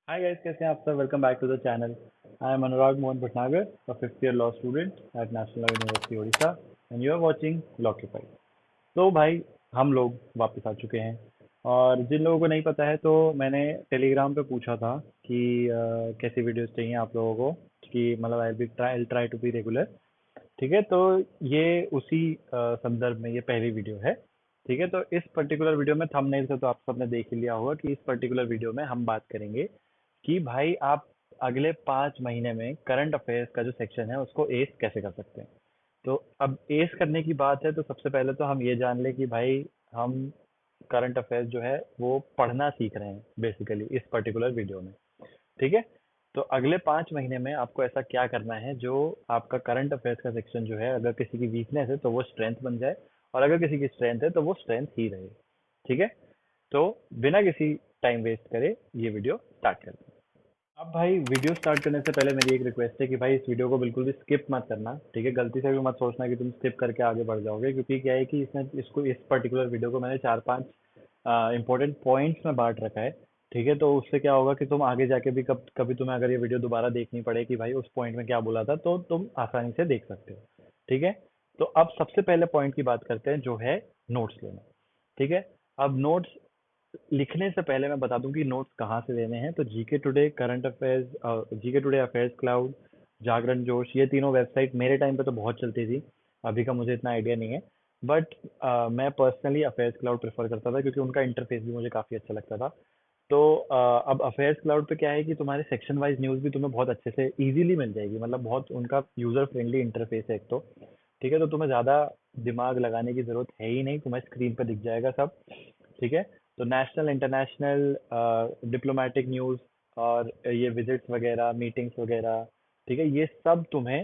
Hi guys, कैसे हैं आप सब? Welcome back to the channel. I am Anurag Mohan Bhatnagar, a fifth year law student at National Law University Odisha, and you are watching Lawify। तो भाई हम लोग वापस आ चुके हैं। और जिन लोगों को नहीं पता है तो मैंने टेलीग्राम पे पूछा था कि कैसी वीडियोस चाहिए आप लोगों को, कि मतलब I try to be regular. ठीक है, तो ये उसी संदर्भ में ये पहली वीडियो है। ठीक है, तो इस पर्टिकुलर वीडियो में थंबनेल से तो आप सबने देख ही लिया होगा कि इस पर्टिकुलर वीडियो में हम बात करेंगे कि भाई आप अगले 5 महीने में करंट अफेयर्स का जो सेक्शन है उसको एस कैसे कर सकते हैं। तो अब एस करने की बात है तो सबसे पहले तो हम ये जान लें कि भाई हम करंट अफेयर्स जो है वो पढ़ना सीख रहे हैं बेसिकली इस पर्टिकुलर वीडियो में। ठीक है, तो अगले 5 महीने में आपको ऐसा क्या करना है जो आपका करंट अफेयर्स का सेक्शन जो है, अगर किसी की वीकनेस है तो वो स्ट्रेंथ बन जाए, और अगर किसी की स्ट्रेंथ है तो वो स्ट्रेंथ ही रहे। ठीक है, तो बिना किसी टाइम वेस्ट करे ये वीडियो स्टार्ट करते हैं। अब भाई वीडियो स्टार्ट करने से पहले मेरी एक रिक्वेस्ट है कि भाई इस वीडियो को बिल्कुल भी स्किप मत करना। ठीक है, गलती से भी मत सोचना कि तुम स्किप करके आगे बढ़ जाओगे, क्योंकि क्या है कि इसमें इसको इस पर्टिकुलर वीडियो को मैंने 4-5 इंपॉर्टेंट पॉइंट्स में बांट रखा है। ठीक है, तो उससे क्या होगा कि तुम आगे जाके भी कभी तुम्हें अगर ये वीडियो दोबारा देखनी पड़े कि भाई उस पॉइंट में क्या बोला था, तो तुम आसानी से देख सकते हो। ठीक है, तो अब सबसे पहले पॉइंट की बात करते हैं जो है नोट्स लेना। ठीक है, अब नोट्स लिखने से पहले मैं बता दूं कि नोट्स कहाँ से लेने हैं। तो GK today, current affairs, GK today, affairs cloud, Jagran Josh, ये तीनों वेबसाइट मेरे टाइम पे तो बहुत चलती थी। अभी का मुझे इतना आइडिया नहीं है, बट मैं पर्सनली अफेयर्स क्लाउड प्रेफर करता था क्योंकि उनका इंटरफेस भी मुझे काफ़ी अच्छा लगता था। तो अब अफेयर्स क्लाउड पे क्या है कि तुम्हारे सेक्शन वाइज न्यूज़ भी तुम्हें बहुत अच्छे से इजीली मिल जाएगी, मतलब बहुत उनका यूजर फ्रेंडली इंटरफेस है एक तो। ठीक है, तो तुम्हें ज़्यादा दिमाग लगाने की ज़रूरत है ही नहीं, तुम्हें स्क्रीन पर दिख जाएगा सब। ठीक है, तो नेशनल, इंटरनेशनल, डिप्लोमेटिक न्यूज़ और ये विजिट्स वगैरह, मीटिंग्स वगैरह, ठीक है, ये सब तुम्हें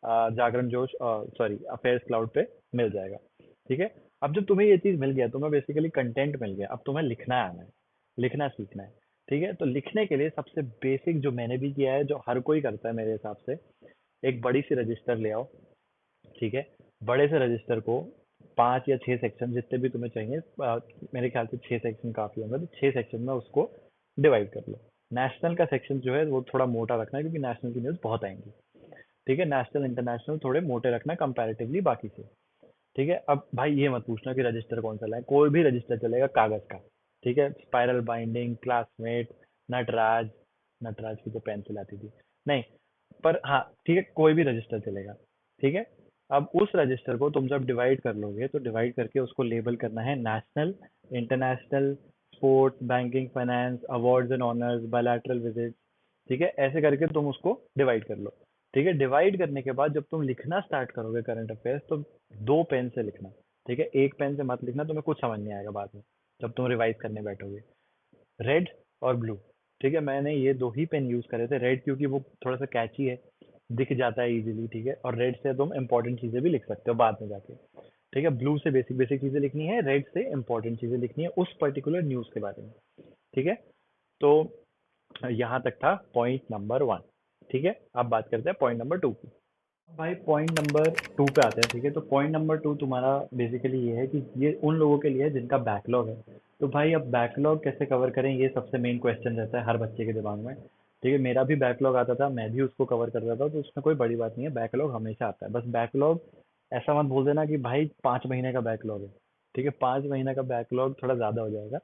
जागरण जोश, सॉरी, अफेयर्स क्लाउड पे मिल जाएगा। ठीक है, अब जब तुम्हें ये चीज़ मिल गया, तुम्हें बेसिकली कंटेंट मिल गया, अब तुम्हें लिखना आना है, लिखना सीखना है। ठीक है, तो लिखने के लिए सबसे बेसिक जो मैंने भी किया है, जो हर कोई करता है मेरे हिसाब से, एक बड़ी सी रजिस्टर ले आओ। ठीक है, बड़े से रजिस्टर को 5 या 6 सेक्शन जितने भी तुम्हें चाहिए, मेरे ख्याल से 6 सेक्शन काफी होंगे, तो 6 सेक्शन में उसको डिवाइड कर लो। नेशनल का सेक्शन जो है वो थोड़ा मोटा रखना है क्योंकि नेशनल की न्यूज़ बहुत आएंगी। ठीक है, नेशनल इंटरनेशनल थोड़े मोटे रखना कंपैरेटिवली बाकी से। ठीक है, अब भाई ये मत पूछना कि रजिस्टर कौन सा लाए, कोई भी रजिस्टर चलेगा कागज का। ठीक है, spiral binding, Classmate, Natraj, Natraj की तो पेंसिल आती थी, नहीं, पर हाँ ठीक है, कोई भी रजिस्टर चलेगा। ठीक है, अब उस रजिस्टर को तुम जब डिवाइड कर लोगे तो डिवाइड करके उसको लेबल करना है national, international, sports, banking, finance, awards and honours, bilateral visit. ठीक है, ऐसे करके तुम उसको डिवाइड कर लो। ठीक है, डिवाइड करने के बाद जब तुम लिखना स्टार्ट करोगे करंट अफेयर्स, तो 2 पेन से लिखना। ठीक है, एक पेन से मत लिखना, तुम्हें कुछ समझ नहीं आएगा बाद में जब तुम रिवाइज करने बैठोगे। रेड और ब्लू। ठीक है, मैंने ये दो ही पेन यूज करे थे, रेड क्योंकि वो थोड़ा सा कैची है, दिख जाता है इजीली। ठीक है, और रेड से तुम इंपॉर्टेंट चीजें भी लिख सकते हो बाद में जाके। ठीक है, ब्लू से बेसिक बेसिक चीजें लिखनी है, रेड से इंपॉर्टेंट चीजें लिखनी है उस पर्टिकुलर न्यूज के बारे में। ठीक है, तो यहाँ तक था पॉइंट नंबर 1। ठीक है, अब बात करते हैं पॉइंट नंबर 2 की। भाई पॉइंट नंबर 2 पे आते हैं। ठीक है, तो पॉइंट नंबर 2 तुम्हारा बेसिकली ये है कि ये उन लोगों के लिए है जिनका बैकलॉग है। तो भाई अब बैकलॉग कैसे कवर करें, ये सबसे मेन क्वेश्चन रहता है हर बच्चे के दिमाग में। ठीक है, मेरा भी बैकलॉग आता था, मैं भी उसको कवर करता था, तो उसमें कोई बड़ी बात नहीं है, बैकलॉग हमेशा आता है। बस बैकलॉग ऐसा मत बोल देना कि भाई 5 महीने का बैकलॉग है। ठीक है, 5 महीने का बैकलॉग थोड़ा ज्यादा हो जाएगा।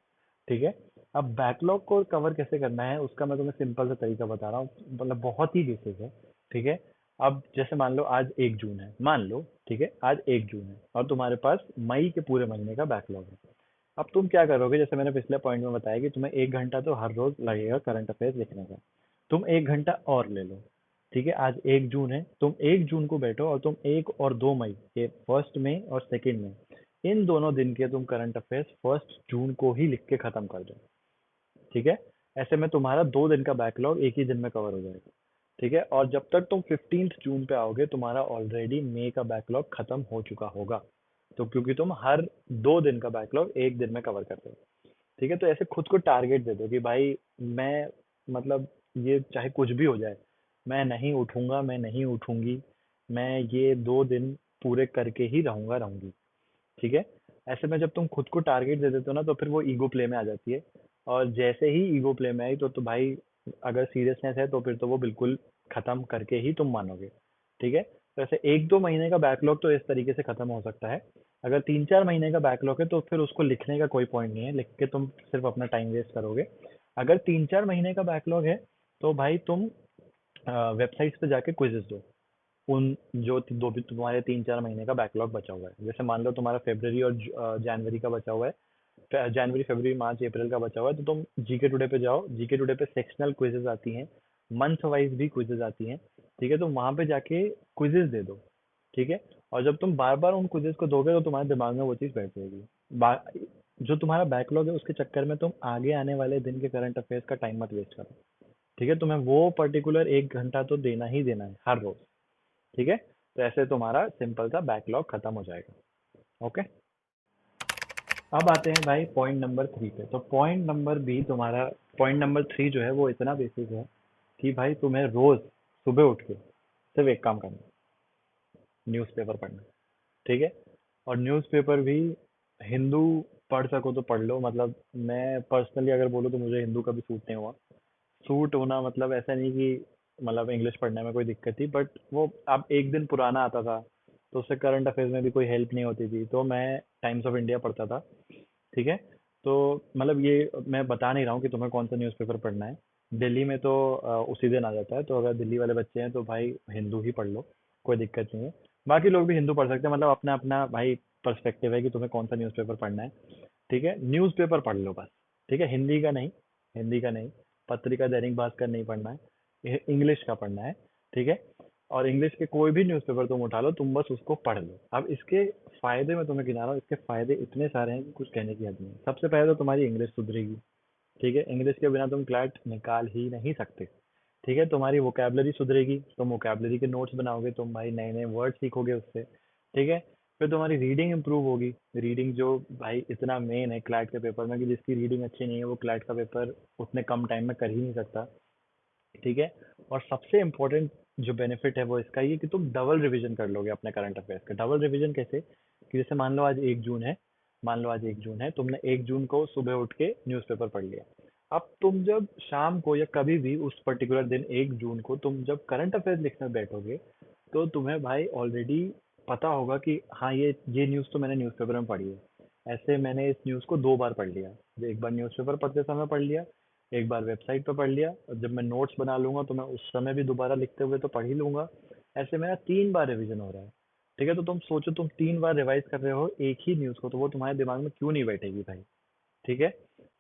ठीक है, अब बैकलॉग को कवर कैसे करना है उसका मैं तुम्हें सिंपल सा तरीका बता रहा हूँ, मतलब बहुत ही बेसिक है। ठीक है, अब जैसे मान लो आज 1 जून है, मान लो। ठीक है, आज 1 जून है और तुम्हारे पास मई के पूरे महीने का बैकलॉग है। अब तुम क्या करोगे, जैसे मैंने पिछले पॉइंट में बताया कि तुम्हें 1 घंटा तो हर रोज लगेगा करंट अफेयर्स लिखने का। तुम 1 घंटा और ले लो। ठीक है, आज 1 जून है, तुम 1 जून को बैठो और तुम 1 और 2 मई के, 1 मई और 2 मई, इन दोनों दिन के तुम करंट अफेयर्स 1 जून को ही लिख के खत्म कर दो। ठीक है, ऐसे में तुम्हारा 2 दिन का बैकलॉग एक ही दिन में कवर हो जाएगा। ठीक है, और जब तक तुम 15 जून पे आओगे तुम्हारा ऑलरेडी मई का बैकलॉग खत्म हो चुका होगा। तो क्योंकि तुम हर 2 दिन का बैकलॉग एक दिन में कवर करते हो। ठीक है, तो ऐसे खुद को टारगेट दे दो कि भाई मैं, मतलब ये चाहे कुछ भी हो जाए, मैं नहीं उठूंगा, मैं नहीं उठूंगी, मैं ये 2 दिन पूरे करके ही रहूंगा, रहूंगी। ठीक है, ऐसे में जब तुम खुद को टारगेट दे देते हो ना, तो फिर वो ईगो प्ले में आ जाती है। और जैसे ही ईगो प्ले में आई तो भाई अगर सीरियसनेस है तो फिर तो वो बिल्कुल खत्म करके ही तुम मानोगे। ठीक है, तो ऐसे 1-2 महीने का बैकलॉग तो इस तरीके से खत्म हो सकता है। अगर 3-4 महीने का बैकलॉग है तो फिर उसको लिखने का कोई पॉइंट नहीं है, लिख के तुम सिर्फ अपना टाइम वेस्ट करोगे। अगर 3-4 महीने का बैकलॉग है तो भाई तुम वेबसाइट्स पे जाके क्विजेस दो, उन जो दो भी तुम्हारे 3-4 महीने का बैकलॉग बचा हुआ है। जैसे मान लो तुम्हारा फरवरी और जनवरी का बचा हुआ है, जनवरी फरवरी मार्च अप्रैल का बचा हुआ है, तो तुम जीके टुडे पे जाओ। जीके टुडे पे सेक्शनल क्विजेज आती हैं, मंथ वाइज भी क्विजेज आती हैं। ठीक है, तो वहां पे जाके क्विजेज दे दो। ठीक है, और जब तुम बार बार उन क्विजेज को दोगे तो तुम्हारे दिमाग में वो चीज बैठ जाएगी। जो तुम्हारा बैकलॉग है उसके चक्कर में तुम आगे आने वाले दिन के करंट अफेयर्स का टाइम मत वेस्ट करो। ठीक है, तुम्हें वो पर्टिकुलर 1 घंटा तो देना ही देना है हर रोज। ठीक है, तो ऐसे तुम्हारा सिंपल सा बैकलॉग खत्म हो जाएगा। ओके, अब आते हैं भाई पॉइंट नंबर 3 पे। तो पॉइंट नंबर 3 जो है वो इतना बेसिक है कि भाई तुम्हें रोज सुबह उठ के सिर्फ एक काम करना है, न्यूज़पेपर पढ़ना। ठीक है, और न्यूज़पेपर भी हिंदू पढ़ सको तो पढ़ लो। मतलब मैं पर्सनली अगर बोलूँ तो मुझे हिंदू कभी सूट नहीं हुआ। सूट होना मतलब ऐसा नहीं कि मतलब इंग्लिश पढ़ने में कोई दिक्कत थी, बट वो अब एक दिन पुराना आता था तो उससे करंट अफेयर्स में भी कोई हेल्प नहीं होती थी, तो मैं टाइम्स ऑफ इंडिया पढ़ता था। ठीक है, तो मतलब ये मैं बता नहीं रहा हूँ कि तुम्हें कौन सा न्यूज़पेपर पढ़ना है। दिल्ली में तो उसी दिन आ जाता है, तो अगर दिल्ली वाले बच्चे हैं तो भाई हिंदू ही पढ़ लो, कोई दिक्कत नहीं है। बाकी लोग भी हिंदू पढ़ सकते हैं, मतलब अपना अपना भाई पर्सपेक्टिव है कि तुम्हें कौन सा न्यूज़पेपर पढ़ना है। ठीक है, न्यूज़पेपर पढ़ लो बस। ठीक है, हिंदी का नहीं, हिंदी का नहीं, पत्रिका दैनिक भास्कर नहीं पढ़ना है, इंग्लिश का पढ़ना है। ठीक है, और इंग्लिश के कोई भी न्यूज़पेपर तुम उठा लो, तुम बस उसको पढ़ लो। अब इसके फायदे मैं तुम्हें गिना रहा हूँ, इसके फायदे इतने सारे हैं कि कुछ कहने की हद नहीं है। सबसे पहले तो तुम्हारी इंग्लिश सुधरेगी। ठीक है, इंग्लिश के बिना तुम क्लैट निकाल ही नहीं सकते। ठीक है, तुम्हारी वोकेबलरी सुधरेगी, तुम वोकेबलरी के नोट्स बनाओगे, तुम भाई नए नए वर्ड सीखोगे उससे। ठीक है, फिर तुम्हारी रीडिंग इंप्रूव होगी। रीडिंग जो भाई इतना मेन है क्लैट के पेपर में, कि जिसकी रीडिंग अच्छी नहीं है वो क्लैट का पेपर उतने कम टाइम में कर ही नहीं सकता। ठीक है, और सबसे इम्पोर्टेंट जो बेनिफिट है वो इसका ये कि तुम डबल रिवीजन कर लोगे अपने करंट अफेयर्स का। डबल रिवीजन कैसे, कि जैसे मान लो आज 1 जून है, तुमने 1 जून को सुबह उठ के न्यूज़पेपर पढ़ लिया। अब तुम जब शाम को या कभी भी उस पर्टिकुलर दिन 1 जून को तुम जब करंट अफेयर्स लिखने बैठोगे, तो तुम्हें भाई ऑलरेडी पता होगा कि हाँ ये न्यूज़ तो मैंने न्यूज़पेपर में पढ़ी है। ऐसे मैंने इस न्यूज़ को 2 बार पढ़ लिया। एक बार न्यूज़पेपर पढ़ते समय पढ़ लिया, एक बार वेबसाइट पे पढ़ लिया, और जब मैं नोट्स बना लूंगा तो मैं उस समय भी दोबारा लिखते हुए तो पढ़ ही लूंगा। ऐसे मेरा 3 बार रिवीजन हो रहा है। ठीक है, तो तुम सोचो तुम 3 बार रिवाइज कर रहे हो एक ही न्यूज़ को, तो वो तुम्हारे दिमाग में क्यों नहीं बैठेगी भाई। ठीक है,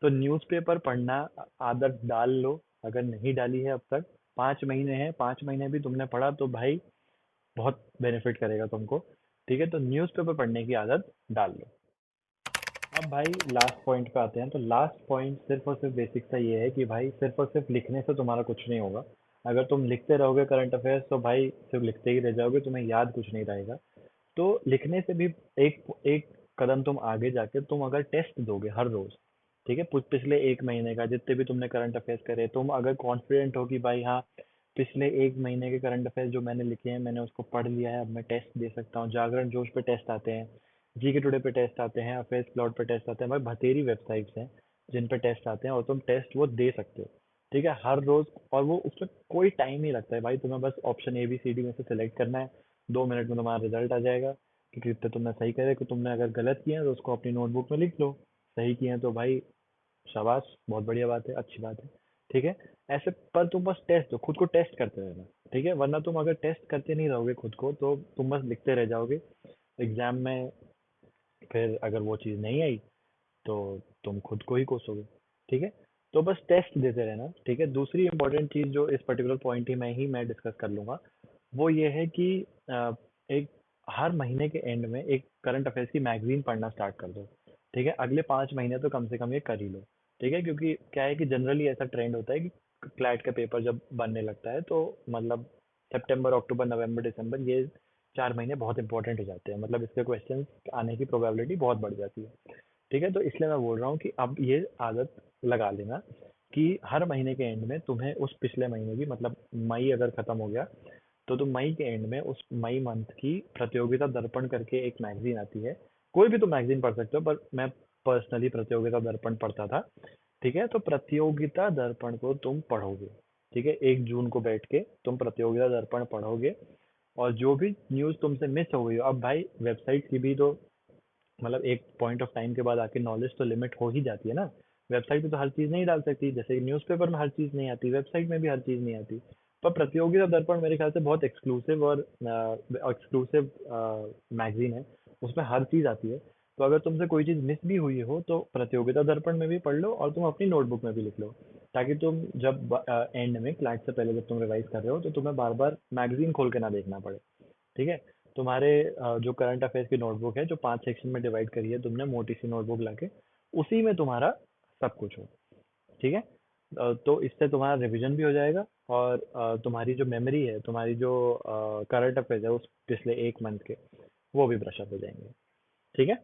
तो न्यूज़पेपर पढ़ना आदत डाल लो, अगर नहीं डाली है अब तक। 5 महीने हैं, 5 महीने भी तुमने पढ़ा तो भाई बहुत बेनिफिट करेगा तुमको। ठीक है, तो न्यूज़पेपर पढ़ने की आदत डाल लो। अब भाई लास्ट पॉइंट पे आते हैं। तो लास्ट पॉइंट सिर्फ और सिर्फ बेसिक सा ये है कि भाई सिर्फ और सिर्फ लिखने से तुम्हारा कुछ नहीं होगा। अगर तुम लिखते रहोगे करंट अफेयर्स तो भाई सिर्फ लिखते ही रह जाओगे, तुम्हें याद कुछ नहीं रहेगा। तो लिखने से भी एक एक कदम तुम आगे जाके तुम अगर टेस्ट दोगे हर रोज। ठीक है, पिछले 1 महीने का जितने भी तुमने करंट अफेयर्स करे, तुम अगर कॉन्फिडेंट हो कि भाई हाँ पिछले 1 महीने के करंट अफेयर्स जो मैंने लिखे हैं मैंने उसको पढ़ लिया है, अब मैं टेस्ट दे सकता हूँ। जागरण जोश पे टेस्ट आते हैं, जीके टुडे पे टेस्ट आते हैं, अफेयर्स क्लाउड पे टेस्ट आते हैं, भाई बथेरी वेबसाइट्स हैं जिन पे टेस्ट आते हैं और तुम टेस्ट वो दे सकते हो। ठीक है, हर रोज। और वो उसमें कोई टाइम नहीं लगता है भाई, तुम्हें बस ऑप्शन ABCD में से सिलेक्ट करना है, 2 मिनट में तुम्हारा रिजल्ट आ जाएगा कि कितने तुमने सही करे। कि तुमने अगर गलत किया है तो उसको अपनी नोटबुक में लिख लो, सही किए हैं तो भाई शाबाश, बहुत बढ़िया बात है, अच्छी बात है। ठीक है, ऐसे पर तुम बस टेस्ट दो, खुद को टेस्ट करते रहना। ठीक है, वरना तुम अगर टेस्ट करते नहीं रहोगे खुद को तो तुम बस लिखते रह जाओगे एग्जाम में। फिर अगर वो चीज़ नहीं आई तो तुम खुद को ही कोसोगे। ठीक है, तो बस टेस्ट देते रहना। ठीक है, दूसरी इंपॉर्टेंट चीज़ जो इस पर्टिकुलर पॉइंट ही मैं डिस्कस कर लूंगा, वो ये है कि एक हर महीने के एंड में एक करंट अफेयर्स की मैगजीन पढ़ना स्टार्ट कर दो। ठीक है, अगले 5 महीने तो कम से कम ये कर ही लो। ठीक है, क्योंकि क्या है कि जनरली ऐसा ट्रेंड होता है कि क्लैट का पेपर जब बनने लगता है तो मतलब सितंबर अक्टूबर नवंबर दिसंबर ये 4 महीने बहुत इंपॉर्टेंट हो जाते हैं, मतलब इसके क्वेश्चन आने की प्रोबेबिलिटी बहुत बढ़ जाती है। ठीक है, तो इसलिए मैं बोल रहा हूँ कि अब ये आदत लगा लेना कि हर महीने के एंड में तुम्हें उस पिछले महीने की, मतलब मई अगर खत्म हो गया तो तुम मई के एंड में उस मई मंथ की प्रतियोगिता दर्पण करके एक मैगजीन आती है। कोई भी तुम मैगजीन पढ़ सकते हो, पर मैं पर्सनली प्रतियोगिता दर्पण पढ़ता था। ठीक है, तो प्रतियोगिता दर्पण को तुम पढ़ोगे। ठीक है, 1 जून को बैठ के तुम प्रतियोगिता दर्पण पढ़ोगे, और जो भी न्यूज़ तुमसे मिस हो गई हो, अब भाई वेबसाइट की भी तो मतलब एक पॉइंट ऑफ टाइम के बाद आके नॉलेज तो लिमिट हो ही जाती है ना। वेबसाइट पे तो हर चीज़ नहीं डाल सकती, जैसे न्यूज़पेपर में हर चीज़ नहीं आती, वेबसाइट में भी हर चीज़ नहीं आती। पर प्रतियोगिता दर्पण मेरे ख्याल से बहुत एक्सक्लूसिव और एक्सक्लूसिव मैगजीन है, उसमें हर चीज़ आती है। तो अगर तुमसे कोई चीज़ मिस भी हुई हो तो प्रतियोगिता दर्पण में भी पढ़ लो, और तुम अपनी नोटबुक में भी लिख लो, ताकि तुम जब एंड में क्लास से पहले जब तुम रिवाइज कर रहे हो तो तुम्हें बार बार मैगजीन खोल के ना देखना पड़े। ठीक है, तुम्हारे जो करंट अफेयर्स की नोटबुक है, जो 5 सेक्शन में डिवाइड करी है तुमने मोटी सी नोटबुक लाके, उसी में तुम्हारा सब कुछ हो। ठीक है, तो इससे तुम्हारा रिवीजन भी हो जाएगा, और तुम्हारी जो मेमोरी है, तुम्हारी जो करंट अफेयर्स है उस पिछले 1 मंथ के, वो भी ब्रश अप हो जाएंगे। ठीक है,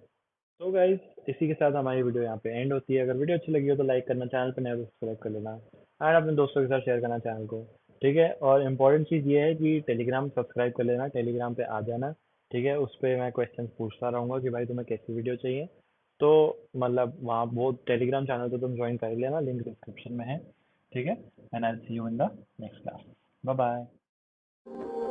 तो गाइज इसी के साथ हमारी वीडियो यहाँ पे एंड होती है। अगर वीडियो अच्छी लगी हो तो लाइक करना, चैनल पे नए हो तो सब्सक्राइब कर लेना, एंड अपने दोस्तों के साथ शेयर करना चैनल को। ठीक है, और इम्पोर्टेंट चीज़ ये है कि टेलीग्राम सब्सक्राइब कर लेना, टेलीग्राम पे आ जाना। ठीक है, उस पर मैं क्वेश्चन पूछता रहूँगा कि भाई तुम्हें कैसी वीडियो चाहिए। तो मतलब वहाँ वो टेलीग्राम चैनल तो तुम ज्वाइन कर लेना, लिंक डिस्क्रिप्शन में है। ठीक है, and I see you in the next class. Bye bye.